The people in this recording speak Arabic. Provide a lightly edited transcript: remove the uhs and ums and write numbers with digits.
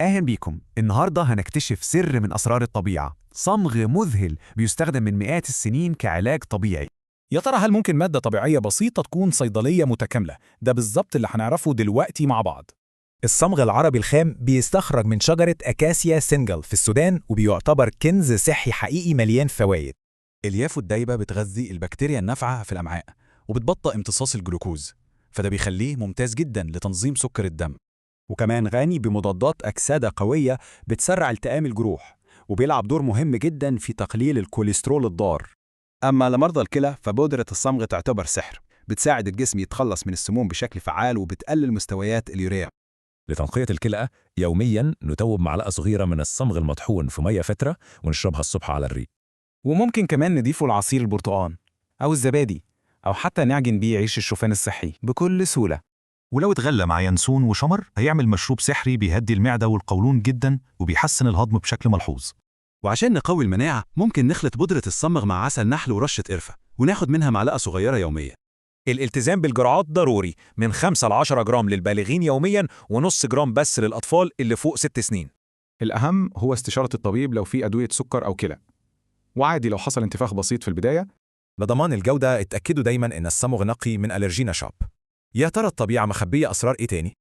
أهلا بيكم. النهاردة هنكتشف سر من أسرار الطبيعة، صمغ مذهل بيستخدم من مئات السنين كعلاج طبيعي. يا ترى هل ممكن مادة طبيعية بسيطة تكون صيدلية متكاملة؟ ده بالظبط اللي هنعرفه دلوقتي مع بعض. الصمغ العربي الخام بيستخرج من شجرة أكاسيا سينجل في السودان وبيعتبر كنز صحي حقيقي مليان فوائد. اليافه الدايبة بتغذي البكتيريا النافعة في الأمعاء وبتبطئ امتصاص الجلوكوز، فده بيخليه ممتاز جدا لتنظيم سكر الدم. وكمان غني بمضادات أكسدة قوية بتسرع التئام الجروح، وبيلعب دور مهم جدا في تقليل الكوليسترول الضار. أما لمرضى الكلى فبودرة الصمغ تعتبر سحر، بتساعد الجسم يتخلص من السموم بشكل فعال وبتقلل مستويات اليوريا. لتنقية الكلى يومياً نتوب معلقة صغيرة من الصمغ المطحون في مية فترة ونشربها الصبح على الريق. وممكن كمان نضيفه لعصير البرتقال أو الزبادي، أو حتى نعجن بيه عيش الشوفان الصحي بكل سهولة. ولو اتغلى مع ينسون وشمر هيعمل مشروب سحري بيهدي المعدة والقولون جدا وبيحسن الهضم بشكل ملحوظ. وعشان نقوي المناعة ممكن نخلط بودرة الصمغ مع عسل نحل ورشة قرفة وناخد منها معلقة صغيرة يوميا. الالتزام بالجرعات ضروري، من 5 ل 10 جرام للبالغين يومياً ونص جرام بس للأطفال اللي فوق 6 سنين. الأهم هو استشارة الطبيب لو في أدوية سكر أو كلى، وعادي لو حصل انتفاخ بسيط في البداية. لضمان الجودة اتأكدوا دايما إن الصمغ نقي من ألرجينا شوب. يا ترى الطبيعة مخبية أسرار إيه تاني؟